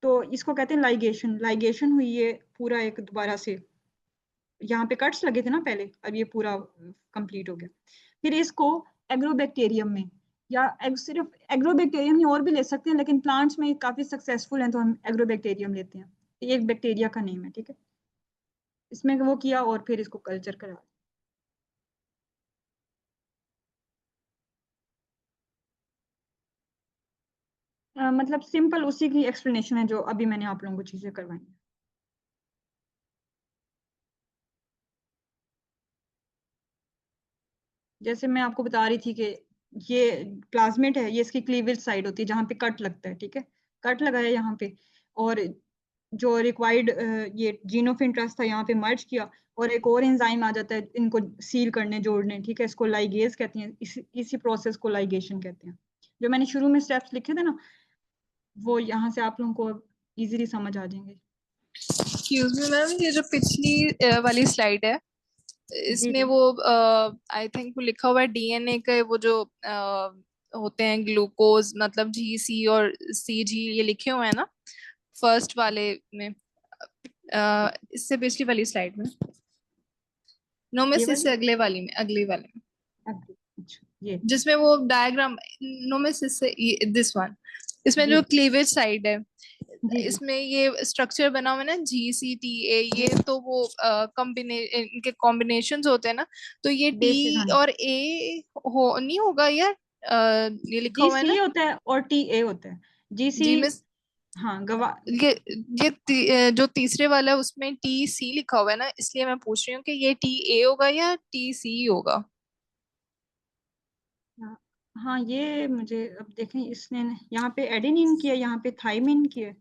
तो इसको कहते हैं लाइगेशन। लाइगेशन हुई है पूरा एक दोबारा से, यहाँ पे कट्स लगे थे ना पहले, अब ये पूरा कंप्लीट हो गया। फिर इसको एग्रोबैक्टीरियम में, या सिर्फ एग्रोबैक्टीरियम ही, और भी ले सकते हैं लेकिन प्लांट्स में काफी सक्सेसफुल हैं तो हम एग्रोबैक्टीरियम लेते हैं। ये एक बैक्टीरिया का नेम है, ठीक है। इसमें वो किया और फिर इसको कल्चर करा। मतलब सिंपल उसी की एक्सप्लेनेशन है जो अभी मैंने आप लोगों को चीजें करवाई हैं। जैसे मैं आपको बता रही थी कि ये प्लाज्मिड है, ये इसकी क्लीवेज साइड होती है जहाँ पे कट लगता है, ठीक है। कट लगा है यहाँ पे, और जो रिक्वायर्ड ये जीन ऑफ इंटरेस्ट था यहाँ पे मर्ज किया, और एक और एंजाइम आ जाता है इनको सील करने, जोड़ने, ठीक है। इसको लाइगेज कहते हैं, इसी प्रोसेस को लाइगेशन कहते हैं। जो मैंने शुरू में स्टेप्स लिखे थे ना, वो यहाँ से आप लोगों को इजीली समझ आ जाएंगे। एक्सक्यूज मी मैम, ये जो पिछली वाली स्लाइड है, जी इसमें जी। वो आई थिंक वो लिखा हुआ है डीएनए के वो जो होते हैं ग्लूकोज, मतलब जी सी और सी जी, ये लिखे हुए हैं ना फर्स्ट वाले में, इससे पिछली वाली स्लाइड में। नो ये मिस, वाली, इससे अगले वाली में, अगले वाले में, अच्छा ये। जिसमें वो डायग्राम, नो मिस, इससे दिस वन, इसमें जी जो क्लीवेज साइड है, जी जी। इसमें ये स्ट्रक्चर बना हुआ है ना जी सी टी ए, ये तो वो इनके कॉम्बिनेशंस होते हैं ना, तो ये बेसिस, टी हाँ। और ए हो नहीं होगा यार, ये लिखा जी हुआ है सी ना होता है और टी ए होता है। जी सी, जी मिस, हाँ गवा। जो तीसरे वाला है उसमें टी सी लिखा हुआ है ना, इसलिए मैं पूछ रही हूँ कि ये टी ए होगा या टी सी होगा। हाँ हाँ, ये मुझे अब देखें, इसने यहाँ पे एडेनिन किया, यहाँ पे थाइमिन किया।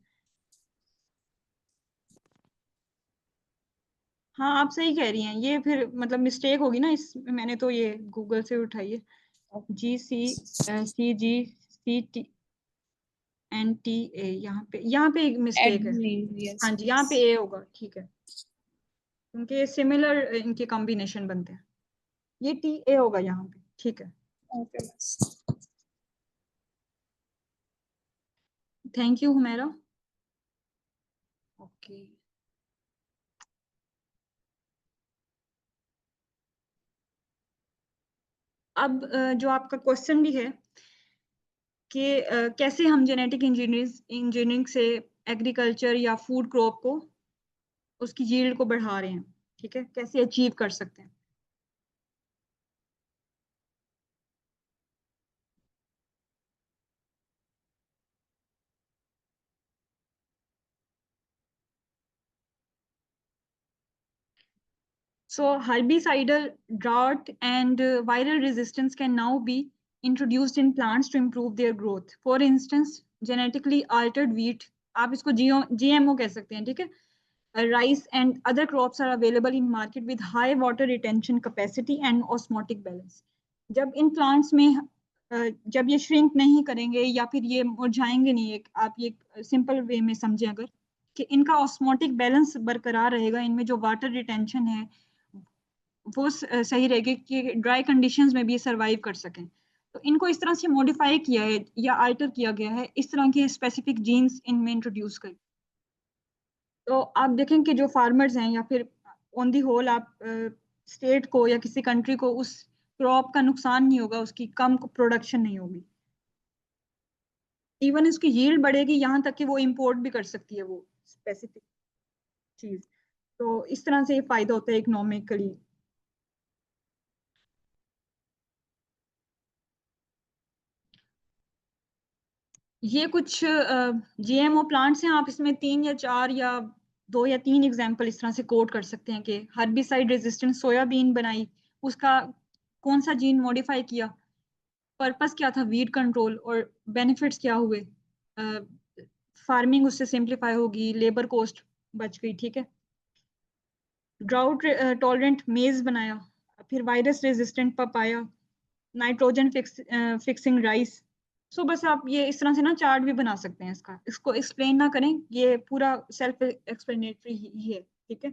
हाँ आप सही कह रही हैं, ये फिर मतलब मिस्टेक होगी ना इस, मैंने तो ये गूगल से उठाई है। G C, C G, C T N T A, यहाँ पे एक मिस्टेक है। एडेनिन, यस हाँ जी, यहाँ यस। पे ए होगा, ठीक है, क्योंकि सिमिलर इनके कॉम्बिनेशन बनते हैं। ये टी ए होगा यहाँ पे, ठीक है। ओके बस। Thank you Humaira. ओके, अब जो आपका क्वेश्चन भी है कि कैसे हम जेनेटिक इंजीनियरिंग से एग्रीकल्चर या फूड क्रॉप को, उसकी यील्ड को बढ़ा रहे हैं, ठीक है, कैसे अचीव कर सकते हैं। So herbicidal drought and viral resistance can now be introduced in plants to improve their growth. For instance, genetically altered wheat, आप इसको GMO कह सकते हैं, ठीक है। Rice and other crops are available in market with high water retention capacity and osmotic balance. जब इन plants में जब ये shrink नहीं करेंगे या फिर ये मुरझाएंगे नहीं, एक आप ये सिंपल वे में समझें अगर, कि इनका ऑस्मोटिक बैलेंस बरकरार रहेगा, इनमें जो वाटर रिटेंशन है वो सही रहेगी कि ड्राई कंडीशंस में भी सरवाइव कर सकें। तो इनको इस तरह से मॉडिफाई किया है या अल्टर किया गया है, इस तरह के स्पेसिफिक जीन्स इनमें इंट्रोड्यूस कर। तो आप देखें कि जो फार्मर्स हैं या फिर ऑन दी होल आप स्टेट को या किसी कंट्री को उस क्रॉप का नुकसान नहीं होगा, उसकी कम प्रोडक्शन नहीं होगी, इवन इसकी यील्ड बढ़ेगी, यहाँ तक कि वो इंपोर्ट भी कर सकती है वो स्पेसिफिक चीज। तो इस तरह से ये फायदा होता है इकोनॉमिकली। ये कुछ जीएमओ प्लांट्स हैं, आप इसमें 3 या 4 या 2 या 3 एग्जाम्पल इस तरह से कोट कर सकते हैं कि हर्बिसाइड रेजिस्टेंट सोयाबीन बनाई, उसका कौन सा जीन मॉडिफाई किया, पर्पस क्या था वीड कंट्रोल, और बेनिफिट्स क्या हुए, फार्मिंग उससे सिंप्लीफाई होगी, लेबर कॉस्ट बच गई, ठीक है। ड्राउट टॉलरेंट मेज बनाया, फिर virus resistant papaya, nitrogen fixing rice. So बस आप ये इस तरह से ना चार्ट भी बना सकते हैं इसका, इसको एक्सप्लेन ना करें, ये पूरा सेल्फ एक्सप्लेनेटरी ही है, ठीक है।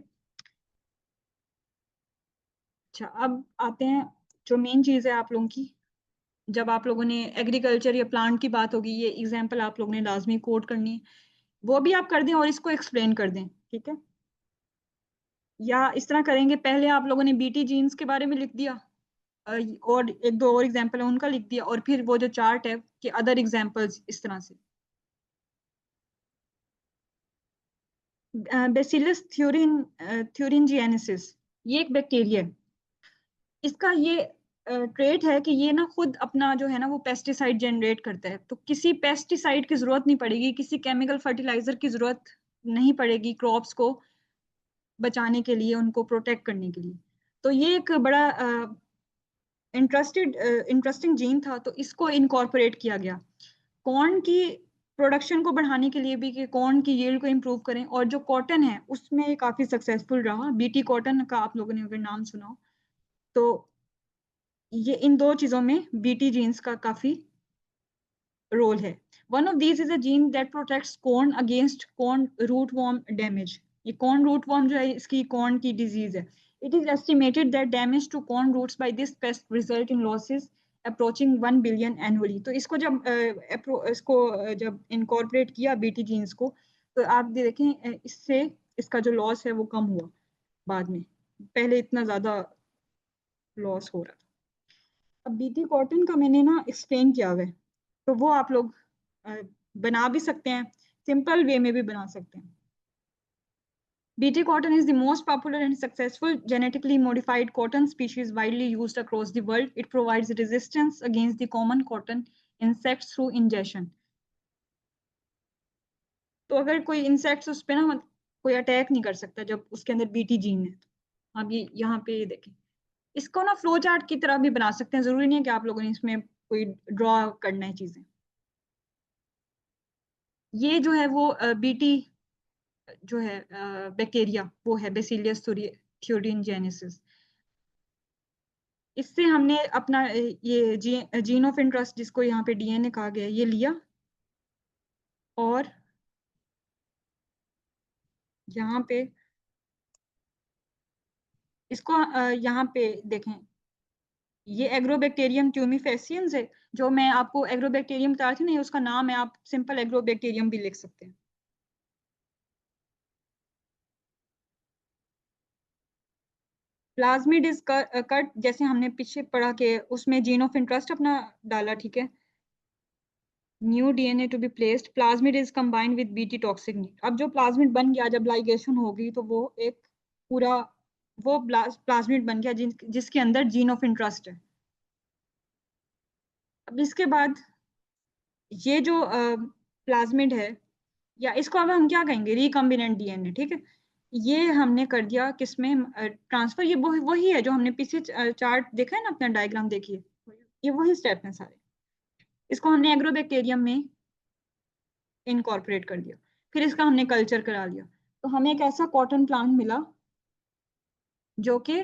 अच्छा, अब आते हैं जो मेन चीज़ है आप लोगों की, जब आप लोगों ने एग्रीकल्चर या प्लांट की बात होगी, ये एग्जाम्पल आप लोगों ने लाजमी कोट करनी है, वो भी आप कर दें और इसको एक्सप्लेन कर दें, ठीक है। या इस तरह करेंगे, पहले आप लोगों ने बीटी जीन्स के बारे में लिख दिया, और एक दो और एग्जाम्पल है उनका लिख दिया, और फिर वो जो चार्ट है कि अदर एग्जाम्पल्स इस तरह से। बेसिलस थ्यूरिनजिएनेसिस, ये एक बैक्टीरिया है। इसका ये ट्रेट है कि ये ना खुद अपना जो है ना वो पेस्टिसाइड जनरेट करता है, तो किसी पेस्टिसाइड की जरूरत नहीं पड़ेगी, किसी केमिकल फर्टिलाइजर की जरूरत नहीं पड़ेगी क्रॉप्स को बचाने के लिए, उनको प्रोटेक्ट करने के लिए। तो ये एक बड़ा इंटरेस्टिंग जीन था, तो इसको इनकॉर्पोरेट किया गया कॉर्न की प्रोडक्शन को बढ़ाने के लिए भी, कि कॉर्न की यील्ड को इम्प्रूव करें, और जो कॉटन है उसमें ये काफी सक्सेसफुल रहा, बीटी कॉटन का आप लोगों ने अगर नाम सुना हो तो। ये इन दो चीजों में बीटी जीन्स का काफी रोल है। One of these is a gene that protects corn against corn root worm damage. ये कॉर्न रूट वॉर्म जो है, इसकी कॉर्न की डिजीज है। It is estimated that damage to corn roots by this pest result in losses approaching 1 billion annually. तो इसको जब जब इनकॉर्पोरेट किया बीटी जीन्स को, तो आप देखें इससे इसका जो लॉस है वो कम हुआ बाद में, पहले इतना ज्यादा लॉस हो रहा था। अब बीटी कॉटन का मैंने ना एक्सप्लेन किया हुआ है, तो वो आप लोग अ, बना भी सकते हैं, सिंपल वे में भी बना सकते हैं। BT cotton is the most popular and successful genetically modified cotton species widely used across the world. It provides resistance against the common cotton insects through ingestion. तो अगर कोई इंसेक्ट्स उस पे ना कोई अटैक नहीं कर सकता जब उसके अंदर बीटी जीन है, तो आप ये यहाँ पे ये देखें, इसको ना फ्लो चार्ट की तरह भी बना सकते हैं, जरूरी नहीं है कि आप लोगों ने इसमें कोई ड्रॉ करना है चीजें। ये जो है वो बीटी जो है बैक्टीरिया, वो है बेसिलियस थ्यूरिनजेनेसिस। इससे हमने अपना ये जीन ऑफ इंटरेस्ट, जिसको यहाँ पे डीएनए कहा गया है, ये लिया, और यहाँ पे इसको यहाँ पे देखें, ये एग्रोबैक्टीरियम ट्यूमिफेसियंस है, जो मैं आपको एग्रोबैक्टीरियम बता रही थी ना, ये उसका नाम है, आप सिंपल एग्रोबैक्टीरियम भी लिख सकते हैं। प्लाज्मिड इज कट, जैसे हमने पीछे पढ़ा के उसमें जीन ऑफ इंटरेस्ट अपना डाला, ठीक है। New DNA to be placed, plasmid is combined with Bt toxic need. अब जो प्लाज्मिड बन गया, जब लाइगेशन होगी तो वो एक पूरा वो प्लाज्मिड बन गया जिसके अंदर जीन ऑफ इंटरेस्ट है। अब इसके बाद ये जो प्लाज्मिड है, या इसको अब हम क्या कहेंगे, रिकम्बिनेंट डीएनए, ठीक है। ये हमने कर दिया किसमें ट्रांसफर, ये वही है जो हमने पीछे चार्ट देखा है ना, अपना डायग्राम देखिए, ये वही स्टेप है सारे। इसको हमने एग्रोबैक्टीरियम में इनकॉर्पोरेट कर दिया, फिर इसका हमने कल्चर करा लिया, तो हमें एक ऐसा कॉटन प्लांट मिला जो कि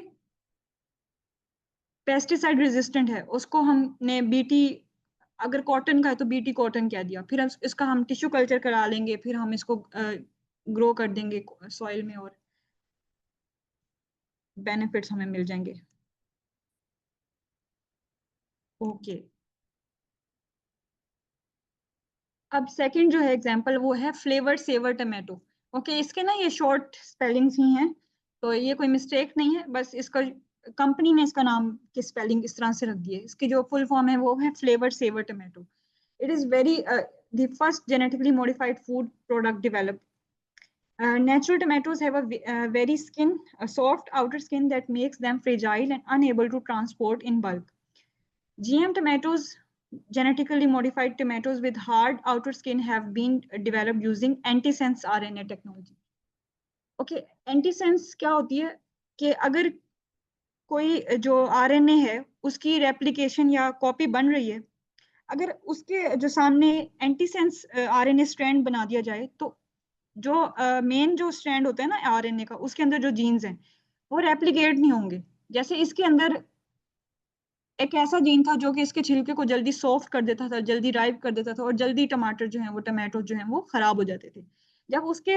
पेस्टिसाइड रेजिस्टेंट है। उसको हमने बीटी, अगर कॉटन का है तो बीटी कॉटन कह दिया, फिर इसका हम टिश्यू कल्चर करा लेंगे, फिर हम इसको ग्रो कर देंगे सॉइल में, और बेनिफिट्स हमें मिल जाएंगे। ओके, अब सेकंड जो है एग्जांपल, वो है फ्लेवर्ड सेवर टमाटो। ओके, इसके ना ये शॉर्ट स्पेलिंग्स ही हैं, तो ये कोई मिस्टेक नहीं है, बस इसका कंपनी ने इसका नाम की स्पेलिंग इस तरह से रख दी है। इसकी जो फुल फॉर्म है वो है Flavr Savr tomato. It is very the first genetically modified food product developed Natural tomatoes have a very soft outer skin that makes them fragile and unable to transport in bulk. GM tomatoes, genetically modified tomatoes with hard outer skin, have been developed using antisense RNA technology. Okay, antisense क्या होती है कि अगर कोई जो आरएनए है उसकी रेप्लिकेशन या कॉपी बन रही है, अगर उसके जो सामने एंटीसेंस आरएनए स्ट्रैंड बना दिया जाए तो जो मेन जो स्ट्रैंड होता है ना आरएनए का, उसके अंदर जो जीन्स हैं वो रेप्लिकेट नहीं होंगे। जैसे इसके अंदर एक ऐसा जीन था जो कि इसके छिलके को जल्दी सॉफ्ट कर देता था, जल्दी राइप कर देता था, और जल्दी टमाटर जो है वो टमाटो जो है वो खराब हो जाते थे। जब उसके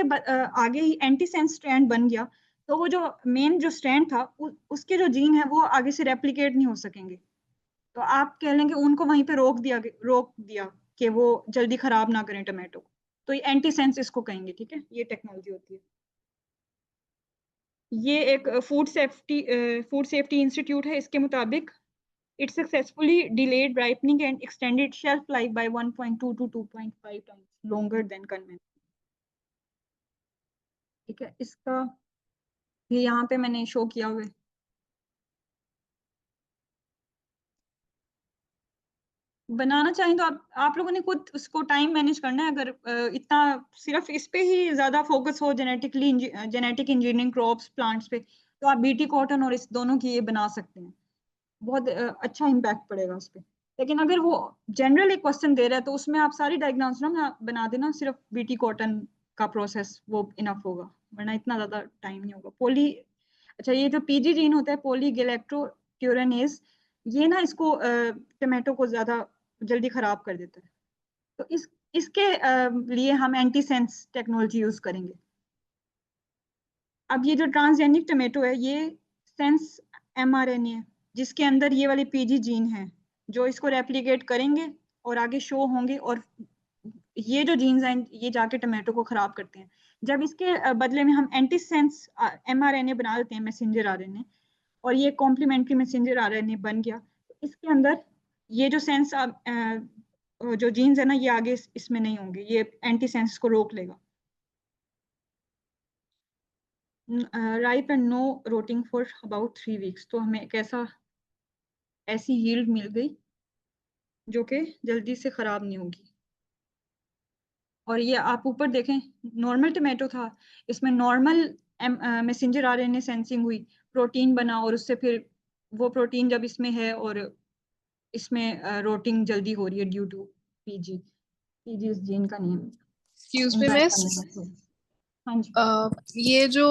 आगे ही एंटीसेंस स्ट्रैंड बन गया तो वो जो मेन जो स्ट्रैंड था उसके जो जीन है वो आगे से रेप्लिकेट नहीं हो सकेंगे। तो आप कह लेंगे उनको वहीं पे रोक दिया कि वो जल्दी खराब ना करें टमाटो को। तो ये एंटीसेंस इसको कहेंगे, ठीक है, ये टेक्नोलॉजी होती है। ये एक फूड सेफ्टी इंस्टीट्यूट है, इसके मुताबिक it successfully delayed ripening and extended shelf life by 1.2 to 2.5 times longer than conventional. ठीक है, इसका ये यहाँ पे मैंने शो किया हुआ है। बनाना चाहें तो आप लोगों ने खुद उसको टाइम मैनेज करना है। अगर इतना सिर्फ इस पे ही ज्यादा फोकस हो, जेनेटिक इंजीनियरिंग क्रॉप्स प्लांट्स पे, तो आप बीटी कॉटन और इस दोनों की ये बना सकते हैं। बहुत अच्छा इम्पैक्ट पड़ेगा उस पर। लेकिन अगर वो जनरल एक क्वेश्चन दे रहा है तो उसमें आप सारी डायग्राम्स ना बना देना, सिर्फ बीटी कॉटन का प्रोसेस वो इनफ होगा, वरना इतना ज्यादा टाइम नहीं होगा। अच्छा, ये जो पीजी जीन होता है पॉलीगैलेक्टोक्यूरेनेज, ये ना इसको टमाटो को ज्यादा जल्दी खराब कर देता है। तो इसके लिए हम एंटीसेंस टेक्नोलॉजी यूज करेंगे। अब ये जो ट्रांसजेनिक टमाटो है ये सेंस एमआरएनए है, जिसके अंदर ये वाले पीजी जीन है जो इसको रेप्लिकेट करेंगे और आगे शो होंगे, और ये जो जीन्स हैं ये जाके टमाटो को खराब करते हैं। जब इसके बदले में हम एंटीसेंस एमआरएनए बना देते हैं, मैसेंजर आरएनए, और ये कॉम्प्लीमेंट्री मैसेंजर आरएनए बन गया, तो इसके अंदर ये जो जो जीन्स है ना ये आगे इसमें नहीं होंगे, ये एंटीसेंस को रोक लेगा। Ripe and no rotting for about 3 weeks, तो हमें ऐसी यील्ड मिल गई जो कि जल्दी से खराब नहीं होगी। और ये आप ऊपर देखें, नॉर्मल टमाटो था, इसमें नॉर्मल मैसेंजर आरएनए सेंसिंग हुई, प्रोटीन बना, और उससे फिर वो प्रोटीन जब इसमें है और इसमें रोटिंग जल्दी हो रही है ड्यू टू पीजी। पीजी इस जीन का नेम, एक्सक्यूज मी एंजाइम का मिस, नेम है। हाँ जी। ये जो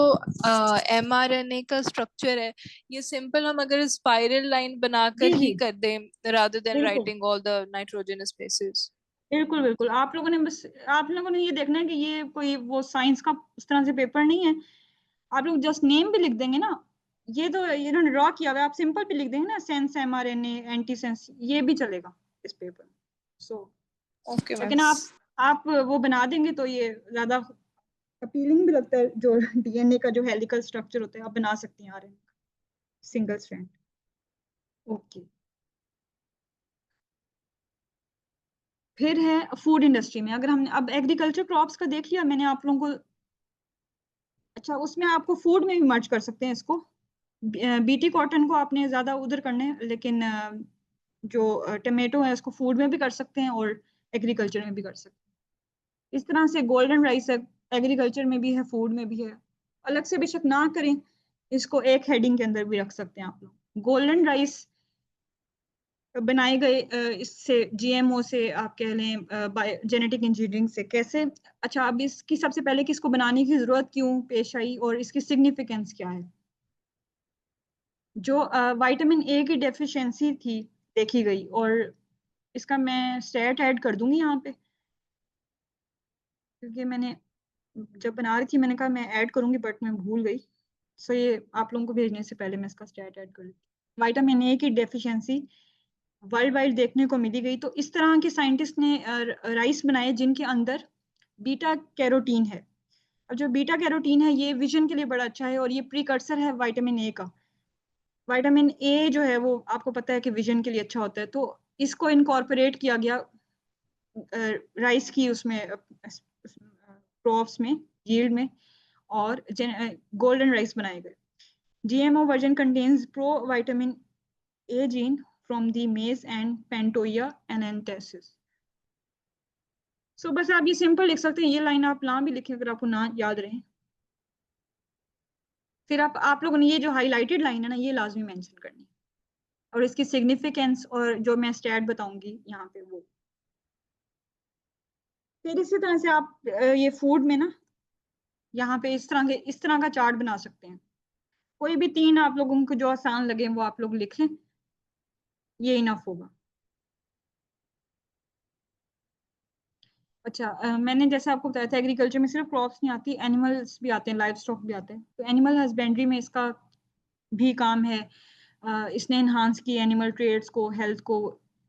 mRNA का स्ट्रक्चर है, ये सिंपल हम अगर स्पाइरल लाइन बनाकर जी ही जी, कर दें रादर देन बिल्कुल writing all the nitrogenous bases. बिल्कुल बिल्कुल। आप लोगों ने ये देखना है कि ये कोई वो साइंस का उस तरह से पेपर नहीं है। आप लोग जस्ट नेम भी लिख देंगे ना, ये तो इन्होंने ड्रॉ किया हुआ है, आप सिंपल भी लिख देंगे ना, सेंस एमआरएनए एंटी सेंस, ये भी चलेगा इस पेपर में। सो ओके लेकिन मिस। आप वो बना देंगे तो ये ज्यादा अपीलिंग भी लगता है। जो डीएनए का जो हेलिकल स्ट्रक्चर होता है आप बना सकती हैं आरएनए सिंगल स्ट्रैंड। ओके, फिर है फूड इंडस्ट्री में। अगर हमने अब एग्रीकल्चर क्रॉप्स का देख लिया मैंने आप लोगों को, अच्छा उसमें आपको फूड में भी मर्ज कर सकते हैं इसको। बीटी कॉटन को आपने ज्यादा उधर करने हैं, लेकिन जो टमेटो है उसको फूड में भी कर सकते हैं और एग्रीकल्चर में भी कर सकते हैं। इस तरह से गोल्डन राइस है, एग्रीकल्चर में भी है फूड में भी है। अलग से बेशक ना करें, इसको एक हेडिंग के अंदर भी रख सकते हैं आप लोग। गोल्डन राइस बनाए गए इससे जीएमओ से आप कह लें जेनेटिक इंजीनियरिंग से कैसे। अच्छा, अब इसकी सबसे पहले कि इसको बनाने की जरूरत क्यों पेश आई और इसकी सिग्निफिकेंस क्या है। जो विटामिन ए की डेफिशिएंसी थी देखी गई, और इसका मैं स्टेट ऐड कर दूंगी यहाँ पे, क्योंकि मैंने जब बना रही थी मैंने कहा मैं ऐड करूंगी बट मैं भूल गई। सो ये आप लोगों को भेजने से पहले मैं इसका स्टेट ऐड कर देती। विटामिन ए की डेफिशिएंसी वर्ल्ड वाइड देखने को मिली गई, तो इस तरह के साइंटिस्ट ने राइस बनाए जिनके अंदर बीटा कैरोटीन है। अब जो बीटा कैरोटीन है ये विजन के लिए बड़ा अच्छा है, और ये प्रीकर्सर है विटामिन ए का। विटामिन ए जो है वो आपको पता है कि विजन के लिए अच्छा होता है, तो इसको इनकॉर्पोरेट किया गया राइस की उसमें क्रॉप्स में, यील्ड में। और गोल्डन राइस बनाए गए। GMO version contains pro vitamin A gene from the मेज एंड पेंटोया एनेंथेसिस। सो बस आप ये सिंपल लिख सकते हैं, ये लाइन आप ना भी लिखें अगर आपको ना याद रहे। फिर आप लोगों ने ये जो हाईलाइटेड लाइन है ना, ये लाजमी मेंशन करनी है, और इसकी सिग्निफिकेंस और जो मैं स्टैट बताऊंगी यहाँ पे वो। फिर इसी तरह से आप ये फूड में ना यहाँ पे इस तरह का चार्ट बना सकते हैं। कोई भी 3 आप लोगों को जो आसान लगे वो आप लोग लिख लें, ये इनफ होगा। अच्छा, मैंने जैसे आपको बताया था एग्रीकल्चर में सिर्फ क्रॉप्स नहीं आती, एनिमल्स भी आते हैं, लाइव स्टॉक भी आते हैं। तो एनिमल हस्बेंड्री में इसका भी काम है। इसने इन्हांस की एनिमल ट्रेड्स को, हेल्थ को।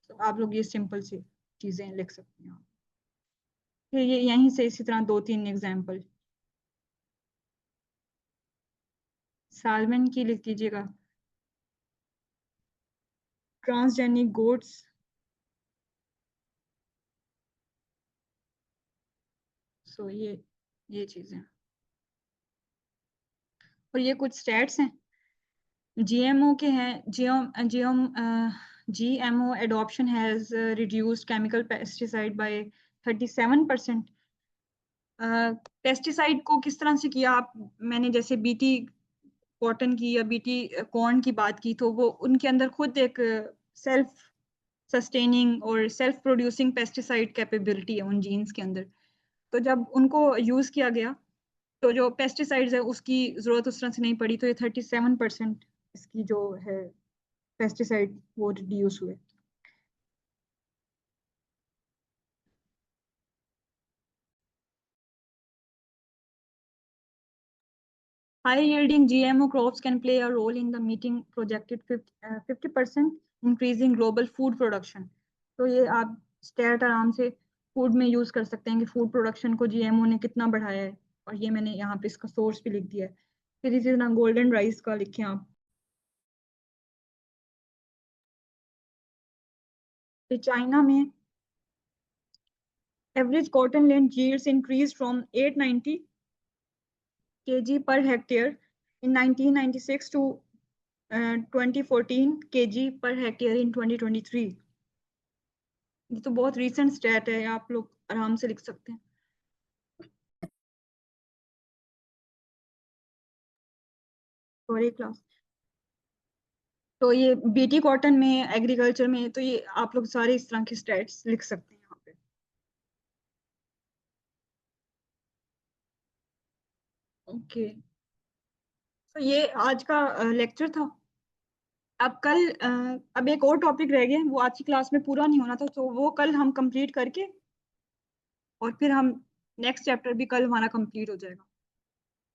तो आप लोग ये सिंपल सी चीजें लिख सकते हैं। फिर ये यहीं से इसी तरह 2-3 एग्जाम्पल सालमन की लिख दीजिएगा। ट्रांसजेनिक गोट्स, सो ये चीजें, और ये कुछ स्टैट्स हैं GMO के हैं। GMO adoption has reduced chemical pesticide by 37%। Pesticide को किस तरह से किया आप, मैंने जैसे बीटी कॉटन की या बीटी कॉर्न की बात की, तो वो उनके अंदर खुद एक सेल्फ सस्टेनिंग और सेल्फ प्रोड्यूसिंग पेस्टिसाइड कैपेबिलिटी है उन जीन्स के अंदर। तो जब उनको यूज किया गया तो जो पेस्टिसाइड्स है उसकी जरूरत उस तरह से नहीं पड़ी, तो ये 37% इसकी जो है पेस्टिसाइड वो रिड्यूस हुए। High yielding GMO crops can play a role in the meeting projected 50% increasing global food production। तो ये आप स्टेट आराम से फूड में यूज कर सकते हैं कि फूड प्रोडक्शन को GMO ने कितना बढ़ाया है, और ये मैंने यहाँ पे इसका सोर्स भी लिख दिया है। फिर इसी तरह गोल्डन राइस का लिखें आप। तो चाइना में average cotton land yields increased from 890 kg per hectare in 1996 to 2014 kg per hectare in 2023। ये तो बहुत रीसेंट स्टैट है, आप लोग आराम से लिख सकते हैं। Sorry class. तो ये बीटी कॉटन में, एग्रीकल्चर में, तो ये आप लोग सारे इस तरह के स्टैट्स लिख सकते हैं यहाँ पे। ओके, तो ये आज का लेक्चर था। अब कल अब एक और टॉपिक रह गया, वो आज की क्लास में पूरा नहीं होना था, तो वो कल हम कंप्लीट करके और फिर हम नेक्स्ट चैप्टर भी कल हमारा कंप्लीट हो जाएगा।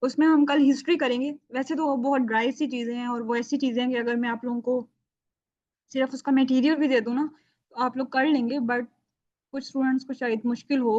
उसमें हम कल हिस्ट्री करेंगे। वैसे तो वो बहुत ड्राई सी चीजें हैं, और वो ऐसी चीजें हैं कि अगर मैं आप लोगों को सिर्फ उसका मटेरियल भी दे दूँ ना तो आप लोग कर लेंगे, बट कुछ स्टूडेंट्स को शायद मुश्किल हो।